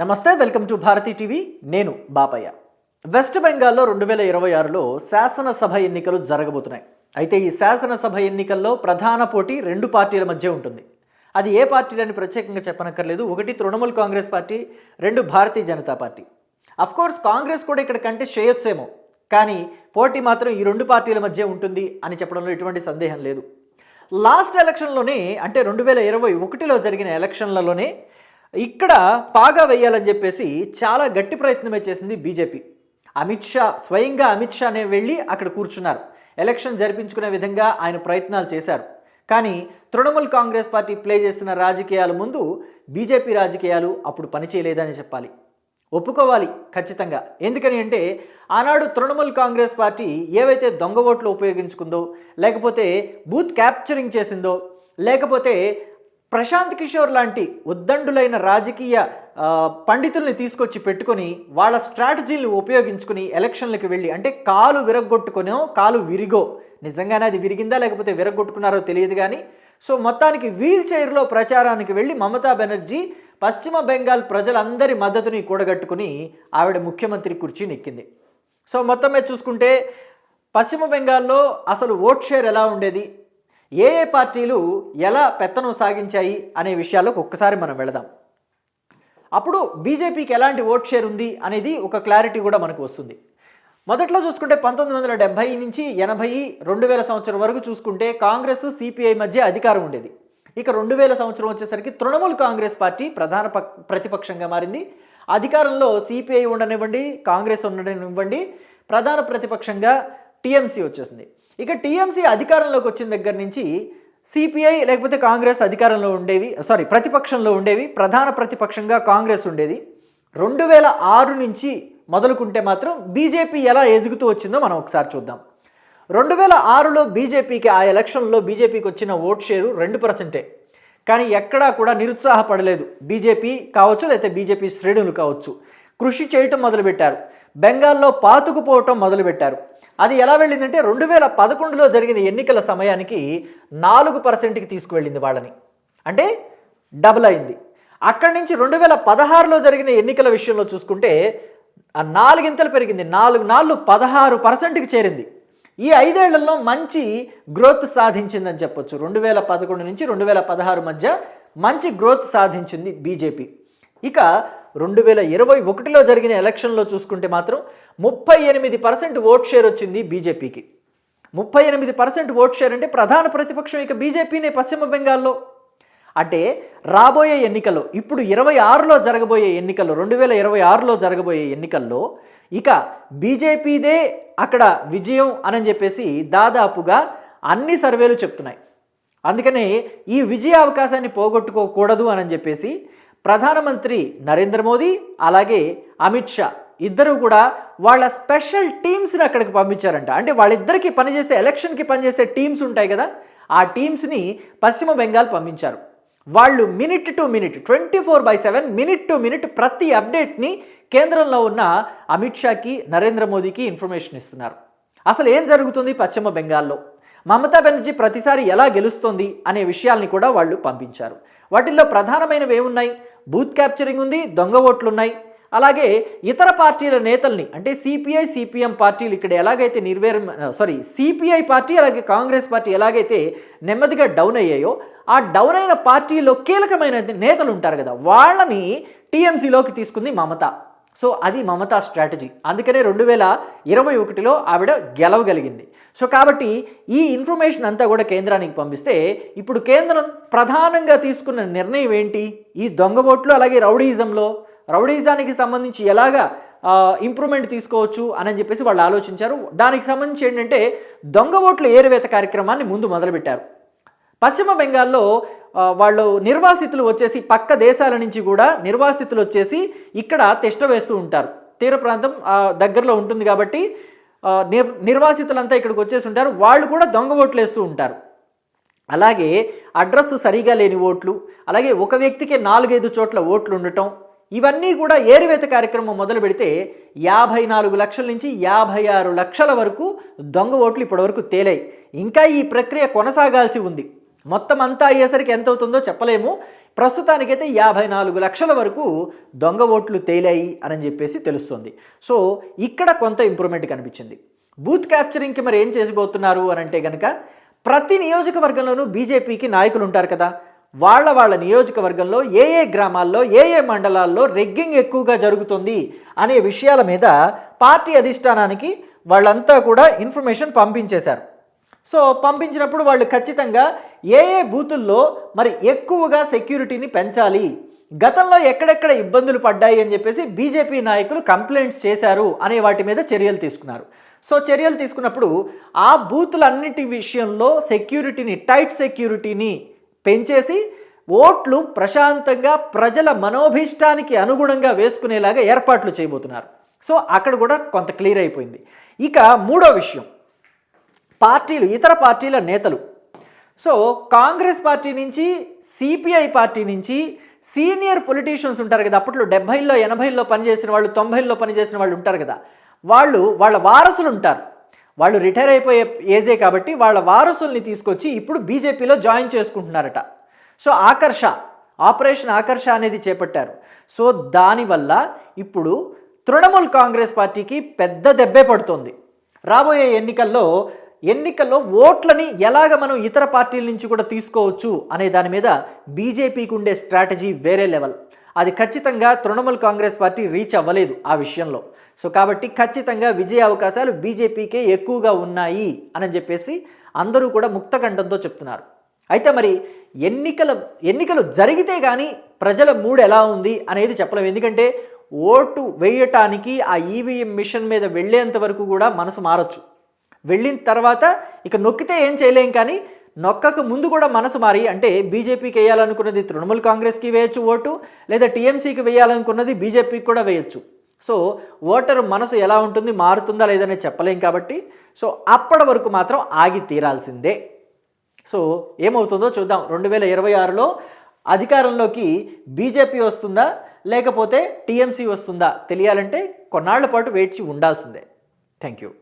నమస్తే, welcome to Bharati TV. నేను Bapayya. West బెంగాల్లో 2026లో శాసనసభ ఎన్నికలు జరగబోతున్నాయి. అయితే ఈ శాసనసభ ఎన్నికల్లో ప్రధాన పోటీ రెండు పార్టీల మధ్య ఉంటుంది. అది ఏ పార్టీలని ప్రత్యేకంగా చెప్పనక్కర్లేదు. ఒకటి తృణమూల్ కాంగ్రెస్ పార్టీ, రెండు భారతీయ జనతా పార్టీ. అఫ్కోర్స్ కాంగ్రెస్ కూడా ఇక్కడ కంటెస్ట్ చేయొచ్చేమో, కానీ పోటీ మాత్రం ఈ రెండు పార్టీల మధ్య ఉంటుంది అని చెప్పడంలో ఎటువంటి సందేహం లేదు. లాస్ట్ ఎలక్షన్లోనే, అంటే 2021లో జరిగిన ఎలక్షన్లలోనే ఇక్కడ పాగా వేయాలని చెప్పేసి చాలా గట్టి ప్రయత్నమే చేసింది బీజేపీ. స్వయంగా అమిత్ షానే వెళ్ళి అక్కడ కూర్చున్నారు. ఎలక్షన్ జరిపించుకునే విధంగా ఆయన ప్రయత్నాలు చేశారు. కానీ తృణమూల్ కాంగ్రెస్ పార్టీ ప్లే చేసిన రాజకీయాల ముందు బీజేపీ రాజకీయాలు అప్పుడు పనిచేయలేదని చెప్పాలి, ఒప్పుకోవాలి ఖచ్చితంగా. ఎందుకని అంటే ఆనాడు తృణమూల్ కాంగ్రెస్ పార్టీ ఏవైతే దొంగ ఓట్లు ఉపయోగించుకుందో, లేకపోతే బూత్ క్యాప్చరింగ్ చేసిందో, లేకపోతే ప్రశాంత్ కిషోర్ లాంటి ఉద్దండులైన రాజకీయ పండితుల్ని తీసుకొచ్చి పెట్టుకొని వాళ్ళ స్ట్రాటజీలను ఉపయోగించుకుని ఎలక్షన్లకు వెళ్ళి, అంటే కాలు విరగొట్టుకునో కాలు విరిగో, నిజంగానే అది విరిగిందా లేకపోతే విరగొట్టుకున్నారో తెలియదు కానీ, సో మొత్తానికి వీల్ చైర్లో ప్రచారానికి వెళ్ళి మమతా బెనర్జీ పశ్చిమ బెంగాల్ ప్రజలందరి మద్దతుని కూడగట్టుకుని ఆవిడ ముఖ్యమంత్రి కుర్చీని ఎక్కింది. సో మొత్తం మీద చూసుకుంటే పశ్చిమ బెంగాల్లో అసలు ఓట్ షేర్ ఎలా ఉండేది, ఏ పార్టీలు ఎలా పెత్తనం సాగించాయి అనే విషయాల్లోకి ఒక్కసారి మనం వెళదాం. అప్పుడు బీజేపీకి ఎలాంటి ఓట్ షేర్ ఉంది అనేది ఒక క్లారిటీ కూడా మనకు వస్తుంది. మొదట్లో చూసుకుంటే 1970 నుంచి 80, 2000 సంవత్సరం వరకు చూసుకుంటే కాంగ్రెస్ సిపిఐ మధ్య అధికారం ఉండేది. ఇక 2000 సంవత్సరం వచ్చేసరికి తృణమూల్ కాంగ్రెస్ పార్టీ ప్రధాన ప్రతిపక్షంగా మారింది. అధికారంలో సిపిఐ ఉండనివ్వండి, కాంగ్రెస్ ఉండనివ్వండి, ప్రధాన ప్రతిపక్షంగా టీఎంసీ వచ్చేసింది. ఇక టీఎంసీ అధికారంలోకి వచ్చిన దగ్గర నుంచి సిపిఐ లేకపోతే కాంగ్రెస్ అధికారంలో ఉండేవి, ప్రతిపక్షంలో ఉండేవి. ప్రధాన ప్రతిపక్షంగా కాంగ్రెస్ ఉండేది. 2006 నుంచి మొదలుకుంటే మాత్రం బీజేపీ ఎలా ఎదుగుతూ వచ్చిందో మనం ఒకసారి చూద్దాం. 2006లో బీజేపీకి, ఆ ఎలక్షన్లో బీజేపీకి వచ్చిన ఓట్ షేరు 2%. కానీ ఎక్కడా కూడా నిరుత్సాహపడలేదు. బీజేపీ కావచ్చు, లేకపోతే బీజేపీ శ్రేణులు కావచ్చు, కృషి చేయటం మొదలుపెట్టారు. బెంగాల్లో పాతుకుపోవటం మొదలుపెట్టారు. అది ఎలా వెళ్ళిందంటే 2011లో జరిగిన ఎన్నికల సమయానికి 4%కి తీసుకువెళ్ళింది వాళ్ళని, అంటే డబుల్ అయింది. అక్కడి నుంచి 2016లో జరిగిన ఎన్నికల విషయంలో చూసుకుంటే 4 ఇంతలు పెరిగింది, 4 16%కి చేరింది. ఈ 5 ఏళ్లలో మంచి గ్రోత్ సాధించిందని చెప్పొచ్చు. 2011 నుంచి 2016 మధ్య మంచి గ్రోత్ సాధించింది బీజేపీ. ఇక 2021లో జరిగిన ఎలక్షన్లో చూసుకుంటే మాత్రం 38% ఓట్ షేర్ వచ్చింది బీజేపీకి. 38% ఓట్ షేర్ అంటే ప్రధాన ప్రతిపక్షం ఇక బీజేపీనే పశ్చిమ బెంగాల్లో. అంటే రాబోయే ఎన్నికల్లో, ఇప్పుడు 2026లో జరగబోయే ఎన్నికల్లో ఇక బీజేపీదే అక్కడ విజయం అని చెప్పేసి దాదాపుగా అన్ని సర్వేలు చెప్తున్నాయి. అందుకనే ఈ విజయ అవకాశాన్ని పోగొట్టుకోకూడదు అని చెప్పేసి ప్రధానమంత్రి నరేంద్ర మోదీ అలాగే అమిత్ షా ఇద్దరు కూడా వాళ్ళ స్పెషల్ టీమ్స్ని అక్కడికి పంపించారంట. అంటే వాళ్ళిద్దరికి పనిచేసే, ఎలక్షన్కి పనిచేసే టీమ్స్ ఉంటాయి కదా, ఆ టీమ్స్ని పశ్చిమ బెంగాల్ పంపించారు. వాళ్ళు minute to minute, 24/7 minute to minute ప్రతి అప్డేట్ని కేంద్రంలో ఉన్న అమిత్ షాకి, నరేంద్ర మోదీకి ఇన్ఫర్మేషన్ ఇస్తున్నారు. అసలు ఏం జరుగుతుంది పశ్చిమ బెంగాల్లో, మమతా బెనర్జీ ప్రతిసారి ఎలా గెలుస్తోంది అనే విషయాల్ని కూడా వాళ్ళు పంపించారు. వాటిల్లో ప్రధానమైనవి ఏమున్నాయి? బూత్ క్యాప్చరింగ్ ఉంది, దొంగ ఓట్లు ఉన్నాయి. అలాగే ఇతర పార్టీల నేతల్ని, అంటే సిపిఐ, సిపిఎం పార్టీలు ఇక్కడ ఎలాగైతే సిపిఐ పార్టీ అలాగే కాంగ్రెస్ పార్టీ ఎలాగైతే నెమ్మదిగా డౌన్ అయ్యాయో, ఆ డౌన్ అయిన పార్టీలో కీలకమైన నేతలు ఉంటారు కదా, వాళ్ళని టీఎంసీలోకి తీసుకుంది మమత. సో అది మమతా స్ట్రాటజీ. అందుకనే 2021లో ఆవిడ గెలవగలిగింది. సో కాబట్టి ఈ ఇన్ఫర్మేషన్ అంతా కూడా కేంద్రానికి పంపిస్తే ఇప్పుడు కేంద్రం ప్రధానంగా తీసుకున్న నిర్ణయం ఏంటి? ఈ దొంగ ఓట్లు అలాగే రౌడీజానికి సంబంధించి ఎలాగా ఇంప్రూవ్మెంట్ తీసుకోవచ్చు అని చెప్పేసి వాళ్ళు ఆలోచించారు. దానికి సంబంధించి ఏంటంటే దొంగ ఓట్లు ఏరువేత కార్యక్రమాన్ని ముందు మొదలుపెట్టారు. పశ్చిమ బెంగాల్లో వాళ్ళు నిర్వాసితులు వచ్చేసి, పక్క దేశాల నుంచి కూడా నిర్వాసితులు వచ్చేసి ఇక్కడ తిష్ట వేస్తూ ఉంటారు. తీర ప్రాంతం దగ్గరలో ఉంటుంది కాబట్టి నిర్వాసితులంతా ఇక్కడికి వచ్చేసి ఉంటారు. వాళ్ళు కూడా దొంగ ఓట్లు వేస్తూ ఉంటారు. అలాగే అడ్రస్ సరిగా లేని ఓట్లు, అలాగే ఒక వ్యక్తికి 4-5 చోట్ల ఓట్లు ఉండటం, ఇవన్నీ కూడా ఏరివేత కార్యక్రమం మొదలు పెడితే 54 లక్షల నుంచి 56 లక్షల వరకు దొంగ ఓట్లు ఇప్పటివరకు తేలాయి. ఇంకా ఈ ప్రక్రియ కొనసాగాల్సి ఉంది. మొత్తం అంతా అయ్యేసరికి ఎంత అవుతుందో చెప్పలేము. ప్రస్తుతానికైతే 54 లక్షల వరకు దొంగ ఓట్లు తేలాయి అని చెప్పేసి తెలుస్తుంది. సో ఇక్కడ కొంత ఇంప్రూవ్మెంట్ కనిపించింది. బూత్ క్యాప్చరింగ్కి మరి ఏం చేసిపోతున్నారు అని అంటే కనుక, ప్రతి నియోజకవర్గంలోనూ బీజేపీకి నాయకులు ఉంటారు కదా, వాళ్ళ నియోజకవర్గంలో ఏ గ్రామాల్లో ఏ మండలాల్లో రెగ్గింగ్ ఎక్కువగా జరుగుతుంది అనే విషయాల మీద పార్టీ అధిష్టానానికి వాళ్ళంతా కూడా ఇన్ఫర్మేషన్ పంపించేశారు. సో పంపించినప్పుడు వాళ్ళు ఖచ్చితంగా ఏ బూతుల్లో మరి ఎక్కువగా సెక్యూరిటీని పెంచాలి, గతంలో ఎక్కడెక్కడ ఇబ్బందులు పడ్డాయి అని చెప్పేసి బీజేపీ నాయకులు కంప్లైంట్స్ చేశారు అనే వాటి మీద చర్యలు తీసుకున్నారు. సో చర్యలు తీసుకున్నప్పుడు ఆ బూతులన్నిటి విషయంలో సెక్యూరిటీని, టైట్ సెక్యూరిటీని పెంచేసి ఓట్లు ప్రశాంతంగా ప్రజల మనోభీష్టానికి అనుగుణంగా వేసుకునేలాగా ఏర్పాట్లు చేయబోతున్నారు. సో అక్కడ కూడా కొంత క్లియర్ అయిపోయింది. ఇక మూడో విషయం, పార్టీలు, ఇతర పార్టీల నేతలు. సో కాంగ్రెస్ పార్టీ నుంచి, సిపిఐ పార్టీ నుంచి సీనియర్ పొలిటీషియన్స్ ఉంటారు కదా, అప్పట్లో 70లో 80లో పనిచేసిన వాళ్ళు, 90లో పనిచేసిన వాళ్ళు ఉంటారు కదా, వాళ్ళ వారసులు ఉంటారు. వాళ్ళు రిటైర్ అయిపోయే ఏజే కాబట్టి వాళ్ళ వారసుల్ని తీసుకొచ్చి ఇప్పుడు బీజేపీలో జాయిన్ చేసుకుంటున్నారట. సో ఆపరేషన్ ఆకర్ష అనేది చేపట్టారు. సో దానివల్ల ఇప్పుడు తృణమూల్ కాంగ్రెస్ పార్టీకి పెద్ద దెబ్బే పడుతుంది. రాబోయే ఎన్నికల్లో ఓట్లని ఎలాగ మనం ఇతర పార్టీల నుంచి కూడా తీసుకోవచ్చు అనే దాని మీద బీజేపీకి ఉండే స్ట్రాటజీ వేరే లెవెల్. అది ఖచ్చితంగా తృణమూల్ కాంగ్రెస్ పార్టీ రీచ్ అవ్వలేదు ఆ విషయంలో. సో కాబట్టి ఖచ్చితంగా విజయ అవకాశాలు బీజేపీకే ఎక్కువగా ఉన్నాయి అని చెప్పేసి అందరూ కూడా ముక్తకంఠంతో చెప్తున్నారు. అయితే మరి ఎన్నికలు జరిగితే కానీ ప్రజల మూడ్ ఎలా ఉంది అనేది చెప్పలేము. ఎందుకంటే ఓటు వేయటానికి ఆ ఈవీఎం మిషన్ మీద వెళ్ళేంత వరకు కూడా మనసు మారచ్చు. వెళ్ళిన తర్వాత ఇక నొక్కితే ఏం చేయలేం, కానీ నొక్కక ముందు కూడా మనసు మారి, అంటే బీజేపీకి వేయాలనుకున్నది తృణమూల్ కాంగ్రెస్కి వేయచ్చు ఓటు, లేదా టీఎంసీకి వేయాలనుకున్నది బీజేపీకి కూడా వేయచ్చు. సో ఓటరు మనసు ఎలా ఉంటుంది, మారుతుందా లేదనే చెప్పలేం. కాబట్టి సో అప్పటి వరకు మాత్రం ఆగి తీరాల్సిందే. సో ఏమవుతుందో చూద్దాం. 2026లో అధికారంలోకి బీజేపీ వస్తుందా లేకపోతే టీఎంసీ వస్తుందా తెలియాలంటే కొన్నాళ్ల పాటు వేచి ఉండాల్సిందే. Thank you.